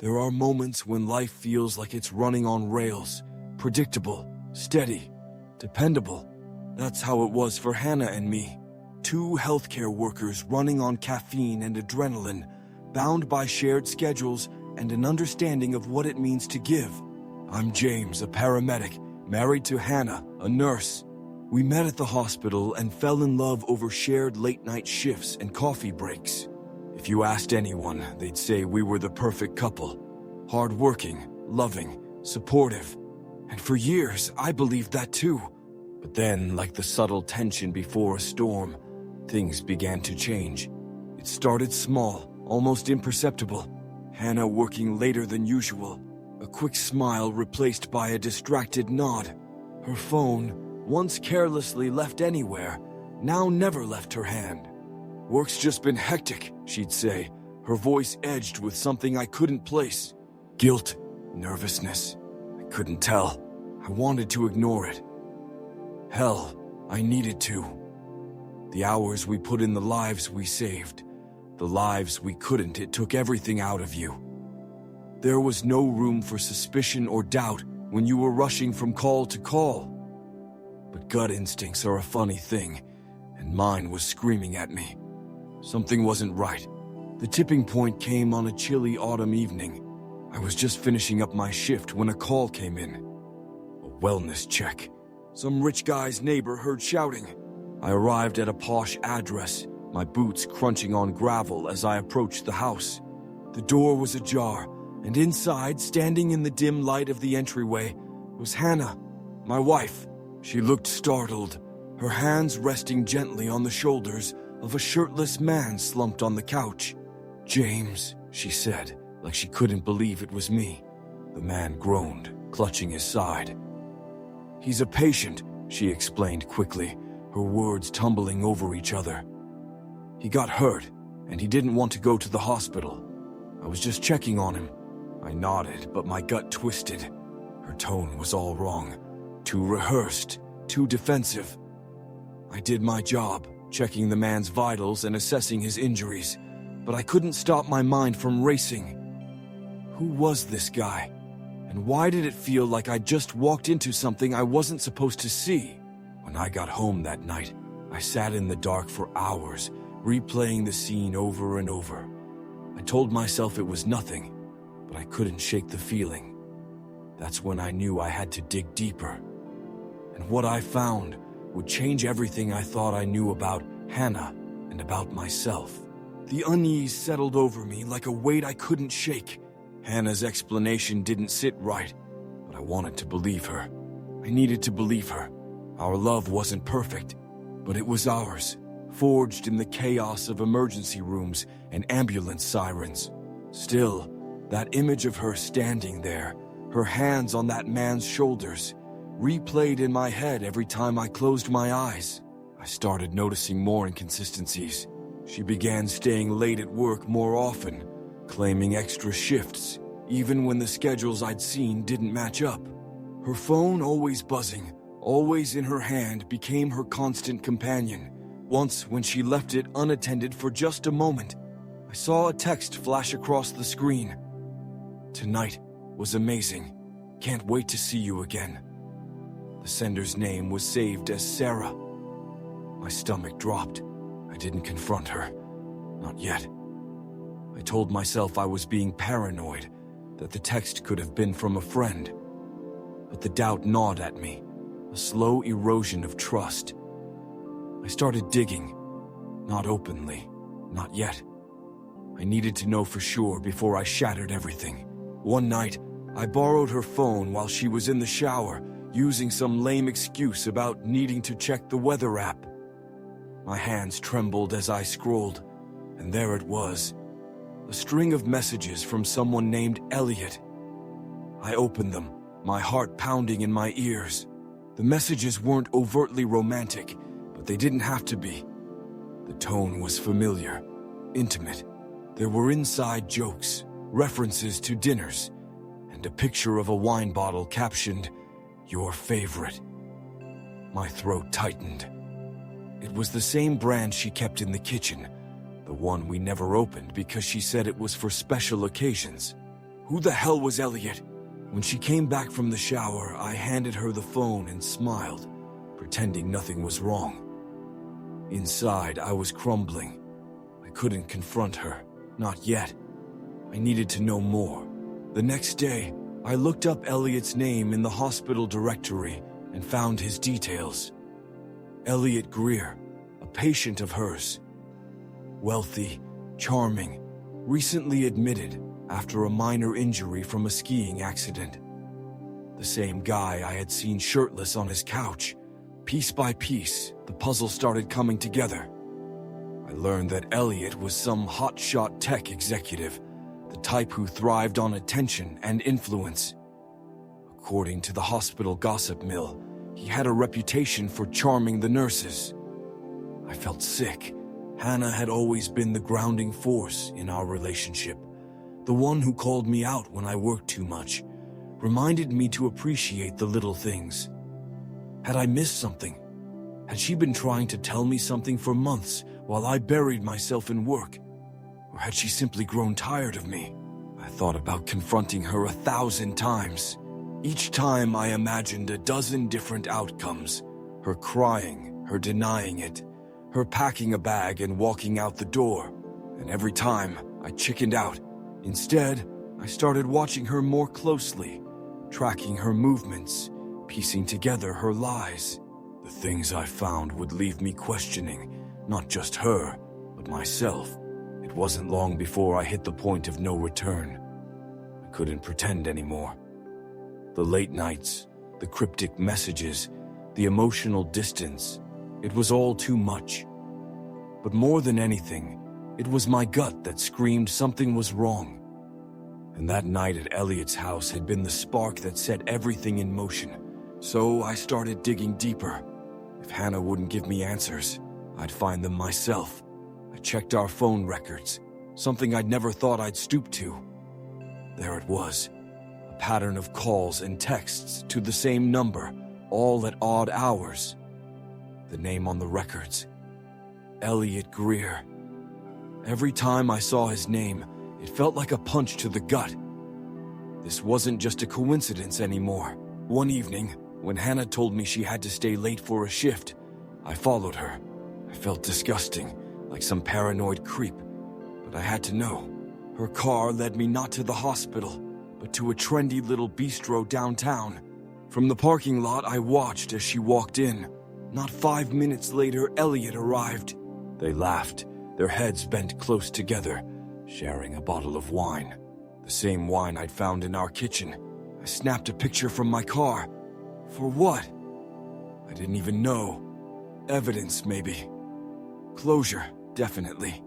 There are moments when life feels like it's running on rails, predictable, steady, dependable. That's how it was for Hannah and me. Two healthcare workers running on caffeine and adrenaline, bound by shared schedules and an understanding of what it means to give. I'm James, a paramedic, married to Hannah, a nurse. We met at the hospital and fell in love over shared late-night shifts and coffee breaks. If you asked anyone, they'd say we were the perfect couple. Hardworking, loving, supportive. And for years, I believed that too. But then, like the subtle tension before a storm, things began to change. It started small, almost imperceptible. Hannah working later than usual. A quick smile replaced by a distracted nod. Her phone, once carelessly left anywhere, now never left her hand. "Work's just been hectic," she'd say, her voice edged with something I couldn't place. Guilt, nervousness, I couldn't tell. I wanted to ignore it. Hell, I needed to. The hours we put in, the lives we saved. The lives we couldn't, it took everything out of you. There was no room for suspicion or doubt when you were rushing from call to call. But gut instincts are a funny thing, and mine was screaming at me. Something wasn't right. The tipping point came on a chilly autumn evening. I was just finishing up my shift when a call came in. A wellness check. Some rich guy's neighbor heard shouting. I arrived at a posh address, my boots crunching on gravel as I approached the house. The door was ajar, and inside, standing in the dim light of the entryway, was Hannah, my wife. She looked startled, her hands resting gently on the shoulders of a shirtless man slumped on the couch. "James," she said, like she couldn't believe it was me. The man groaned, clutching his side. "He's a patient," she explained quickly, her words tumbling over each other. "He got hurt, and he didn't want to go to the hospital. I was just checking on him." I nodded, but my gut twisted. Her tone was all wrong. Too rehearsed, too defensive. I did my job, checking the man's vitals and assessing his injuries, but I couldn't stop my mind from racing. Who was this guy? And why did it feel like I just walked into something I wasn't supposed to see? When I got home that night, I sat in the dark for hours, replaying the scene over and over. I told myself it was nothing, but I couldn't shake the feeling. That's when I knew I had to dig deeper. And what I found would change everything I thought I knew about Hannah and about myself. The unease settled over me like a weight I couldn't shake. Hannah's explanation didn't sit right, but I wanted to believe her. I needed to believe her. Our love wasn't perfect, but it was ours, forged in the chaos of emergency rooms and ambulance sirens. Still, that image of her standing there, her hands on that man's shoulders, replayed in my head every time I closed my eyes. I started noticing more inconsistencies. She began staying late at work more often, claiming extra shifts, even when the schedules I'd seen didn't match up. Her phone, always buzzing, always in her hand, became her constant companion. Once, when she left it unattended for just a moment, I saw a text flash across the screen. "Tonight was amazing. Can't wait to see you again." The sender's name was saved as Sarah. My stomach dropped. I didn't confront her. Not yet. I told myself I was being paranoid, that the text could have been from a friend. But the doubt gnawed at me, a slow erosion of trust. I started digging. Not openly. Not yet. I needed to know for sure before I shattered everything. One night, I borrowed her phone while she was in the shower, using some lame excuse about needing to check the weather app. My hands trembled as I scrolled, and there it was, a string of messages from someone named Elliot. I opened them, my heart pounding in my ears. The messages weren't overtly romantic, but they didn't have to be. The tone was familiar, intimate. There were inside jokes, references to dinners, and a picture of a wine bottle captioned, "Your favorite." My throat tightened. It was the same brand she kept in the kitchen, the one we never opened because she said it was for special occasions. Who the hell was Elliot? When she came back from the shower, I handed her the phone and smiled, pretending nothing was wrong. Inside, I was crumbling. I couldn't confront her, not yet. I needed to know more. The next day, I looked up Elliot's name in the hospital directory and found his details. Elliot Greer, a patient of hers. Wealthy, charming, recently admitted after a minor injury from a skiing accident. The same guy I had seen shirtless on his couch. Piece by piece, the puzzle started coming together. I learned that Elliot was some hotshot tech executive, the type who thrived on attention and influence. According to the hospital gossip mill, he had a reputation for charming the nurses. I felt sick. Hannah had always been the grounding force in our relationship, the one who called me out when I worked too much, reminded me to appreciate the little things. Had I missed something? Had she been trying to tell me something for months while I buried myself in work? Or had she simply grown tired of me? I thought about confronting her 1,000 times. Each time I imagined a dozen different outcomes. Her crying, her denying it, her packing a bag and walking out the door. And every time, I chickened out. Instead, I started watching her more closely, tracking her movements, piecing together her lies. The things I found would leave me questioning, not just her, but myself. It wasn't long before I hit the point of no return. I couldn't pretend anymore. The late nights, the cryptic messages, the emotional distance, it was all too much. But more than anything, it was my gut that screamed something was wrong. And that night at Elliot's house had been the spark that set everything in motion. So I started digging deeper. If Hannah wouldn't give me answers, I'd find them myself. I checked our phone records, something I'd never thought I'd stoop to. There it was, a pattern of calls and texts to the same number, all at odd hours. The name on the records, Elliot Greer. Every time I saw his name, it felt like a punch to the gut. This wasn't just a coincidence anymore. One evening, when Hannah told me she had to stay late for a shift, I followed her. I felt disgusting, like some paranoid creep, but I had to know. Her car led me not to the hospital, but to a trendy little bistro downtown. From the parking lot, I watched as she walked in. Not 5 minutes later, Elliot arrived. They laughed, their heads bent close together, sharing a bottle of wine. The same wine I'd found in our kitchen. I snapped a picture from my car. For what? I didn't even know. Evidence, maybe. Closure, definitely.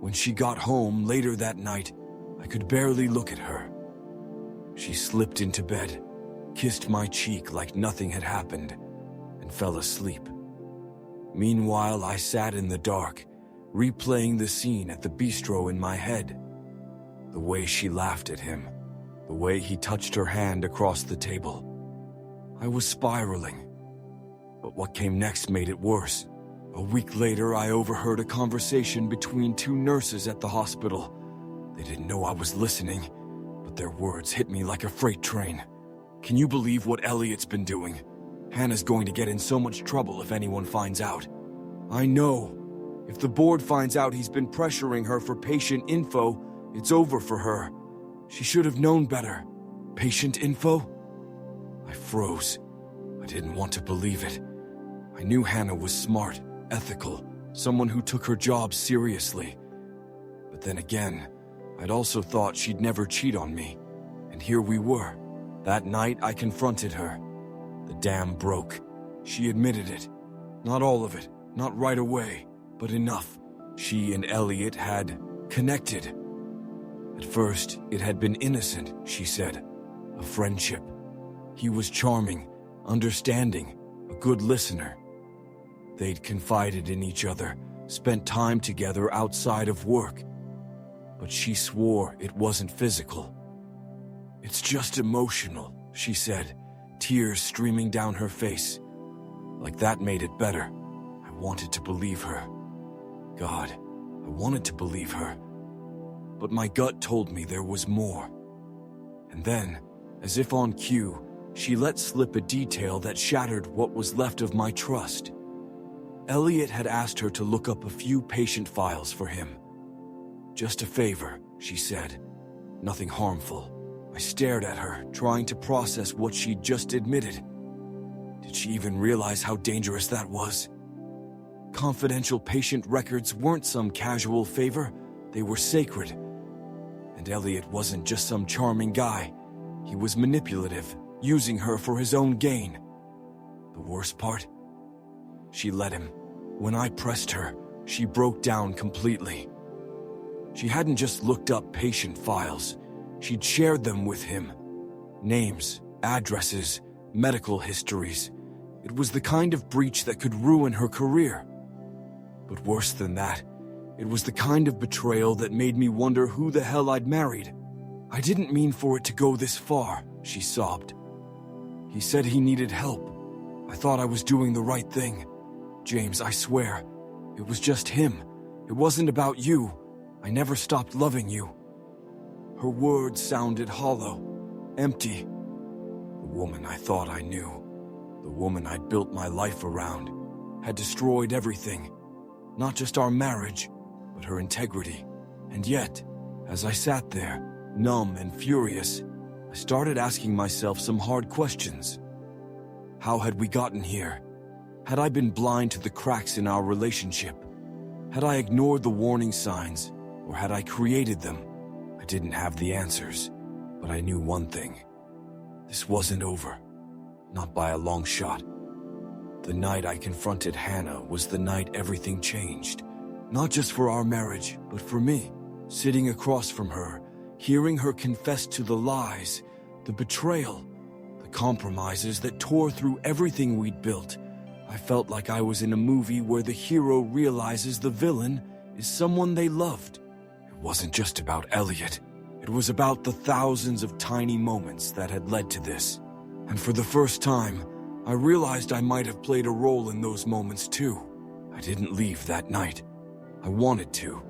When she got home later that night, I could barely look at her. She slipped into bed, kissed my cheek like nothing had happened, and fell asleep. Meanwhile, I sat in the dark, replaying the scene at the bistro in my head. The way she laughed at him, the way he touched her hand across the table. I was spiraling. But what came next made it worse. A week later, I overheard a conversation between two nurses at the hospital. They didn't know I was listening, but their words hit me like a freight train. Can you believe what Elliot's been doing? Hannah's going to get in so much trouble if anyone finds out. I know. If the board finds out he's been pressuring her for patient info, it's over for her. She should have known better. Patient info? I froze. I didn't want to believe it. I knew Hannah was smart, ethical, someone who took her job seriously. But then again, I'd also thought she'd never cheat on me. And here we were. That night, I confronted her. The dam broke. She admitted it. Not all of it, not right away, but enough. She and Elliot had connected. At first, it had been innocent, she said. A friendship. He was charming, understanding, a good listener. They'd confided in each other, spent time together outside of work. But she swore it wasn't physical. It's just emotional, she said, tears streaming down her face. Like that made it better. I wanted to believe her. God, I wanted to believe her. But my gut told me there was more. And then, as if on cue, she let slip a detail that shattered what was left of my trust. Elliot had asked her to look up a few patient files for him. "Just a favor," she said. "Nothing harmful." I stared at her, trying to process what she'd just admitted. Did she even realize how dangerous that was? Confidential patient records weren't some casual favor, they were sacred. And Elliot wasn't just some charming guy. He was manipulative, using her for his own gain. The worst part? She let him. When I pressed her, she broke down completely. She hadn't just looked up patient files, she'd shared them with him. Names, addresses, medical histories. It was the kind of breach that could ruin her career. But worse than that, it was the kind of betrayal that made me wonder who the hell I'd married. "I didn't mean for it to go this far," she sobbed. "He said he needed help. I thought I was doing the right thing. James, I swear, it was just him. It wasn't about you. I never stopped loving you." Her words sounded hollow, empty. The woman I thought I knew, the woman I'd built my life around, had destroyed everything. Not just our marriage, but her integrity. And yet, as I sat there, numb and furious, I started asking myself some hard questions. How had we gotten here? Had I been blind to the cracks in our relationship? Had I ignored the warning signs, or had I created them? I didn't have the answers, but I knew one thing. This wasn't over. Not by a long shot. The night I confronted Hannah was the night everything changed. Not just for our marriage, but for me. Sitting across from her, hearing her confess to the lies, the betrayal, the compromises that tore through everything we'd built, I felt like I was in a movie where the hero realizes the villain is someone they loved. It wasn't just about Elliot. It was about the thousands of tiny moments that had led to this. And for the first time, I realized I might have played a role in those moments too. I didn't leave that night. I wanted to.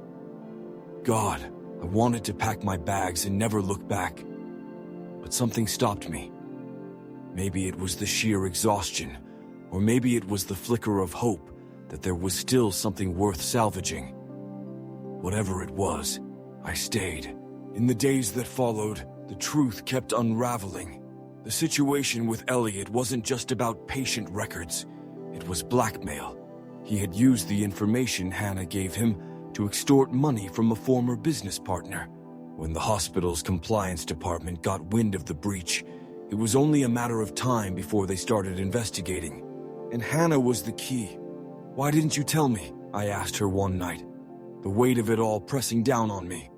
God, I wanted to pack my bags and never look back. But something stopped me. Maybe it was the sheer exhaustion, or maybe it was the flicker of hope that there was still something worth salvaging. Whatever it was, I stayed. In the days that followed, the truth kept unraveling. The situation with Elliot wasn't just about patient records. It was blackmail. He had used the information Hannah gave him to extort money from a former business partner. When the hospital's compliance department got wind of the breach, it was only a matter of time before they started investigating. And Hannah was the key. "Why didn't you tell me?" I asked her one night, the weight of it all pressing down on me.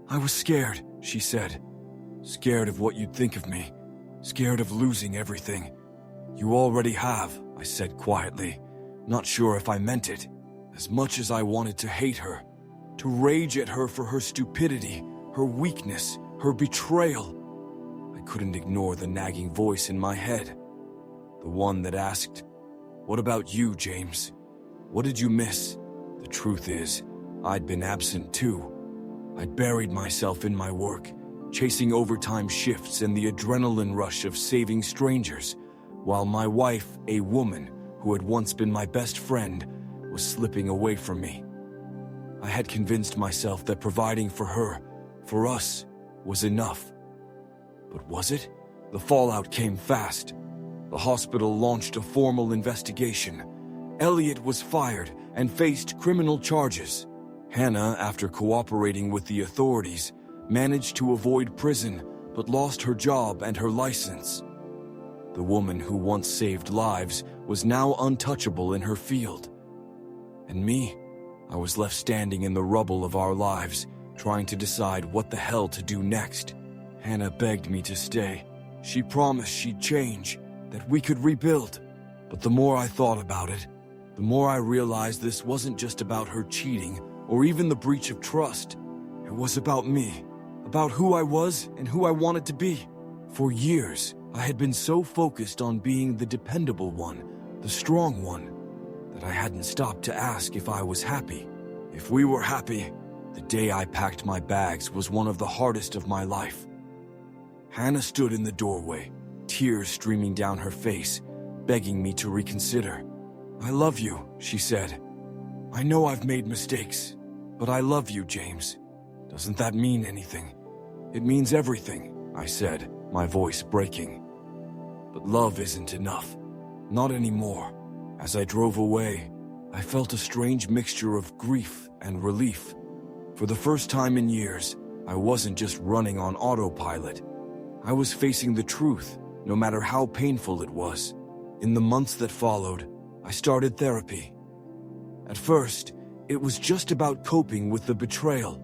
"I was scared," she said. "Scared of what you'd think of me. Scared of losing everything." "You already have," I said quietly, not sure if I meant it. As much as I wanted to hate her, to rage at her for her stupidity, her weakness, her betrayal, I couldn't ignore the nagging voice in my head. The one that asked, "What about you, James? What did you miss?" The truth is, I'd been absent too. I'd buried myself in my work, chasing overtime shifts and the adrenaline rush of saving strangers, while my wife, a woman who had once been my best friend, was slipping away from me. I had convinced myself that providing for her, for us, was enough. But was it? The fallout came fast. The hospital launched a formal investigation. Elliot was fired and faced criminal charges. Hannah, after cooperating with the authorities, managed to avoid prison but lost her job and her license. The woman who once saved lives was now untouchable in her field. And me, I was left standing in the rubble of our lives, trying to decide what the hell to do next. Hannah begged me to stay. She promised she'd change, that we could rebuild. But the more I thought about it, the more I realized this wasn't just about her cheating or even the breach of trust. It was about me, about who I was and who I wanted to be. For years, I had been so focused on being the dependable one, the strong one, that I hadn't stopped to ask if I was happy. If we were happy, the day I packed my bags was one of the hardest of my life. Hannah stood in the doorway, tears streaming down her face, begging me to reconsider. "I love you," she said. "I know I've made mistakes, but I love you, James. Doesn't that mean anything?" "It means everything," I said, my voice breaking. "But love isn't enough. Not anymore." As I drove away, I felt a strange mixture of grief and relief. For the first time in years, I wasn't just running on autopilot. I was facing the truth, no matter how painful it was. In the months that followed, I started therapy. At first, it was just about coping with the betrayal.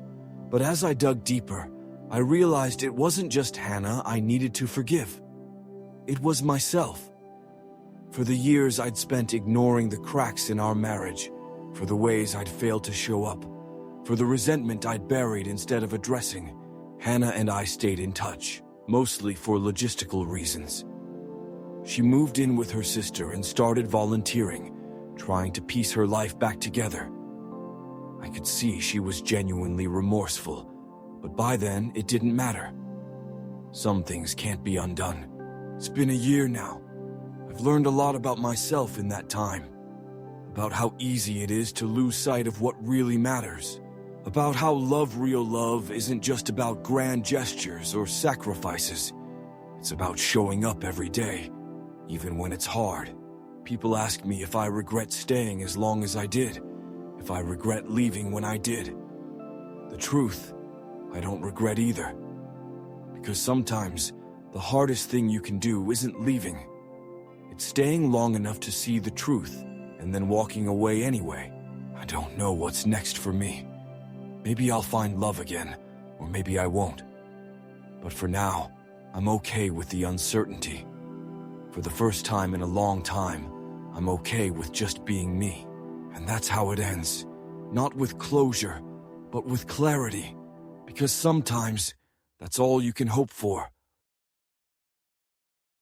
But as I dug deeper, I realized it wasn't just Hannah I needed to forgive. It was myself. For the years I'd spent ignoring the cracks in our marriage, for the ways I'd failed to show up, for the resentment I'd buried instead of addressing, Hannah and I stayed in touch, mostly for logistical reasons. She moved in with her sister and started volunteering, trying to piece her life back together. I could see she was genuinely remorseful, but by then it didn't matter. Some things can't be undone. It's been a year now. I've learned a lot about myself in that time, about how easy it is to lose sight of what really matters, about how real love isn't just about grand gestures or sacrifices. It's about showing up every day, even when it's hard. People ask me if I regret staying as long as I did, if I regret leaving when I did. The truth, I don't regret either. Because sometimes, the hardest thing you can do isn't leaving. It's staying long enough to see the truth, and then walking away anyway. I don't know what's next for me. Maybe I'll find love again, or maybe I won't. But for now, I'm okay with the uncertainty. For the first time in a long time, I'm okay with just being me. And that's how it ends. Not with closure, but with clarity. Because sometimes, that's all you can hope for.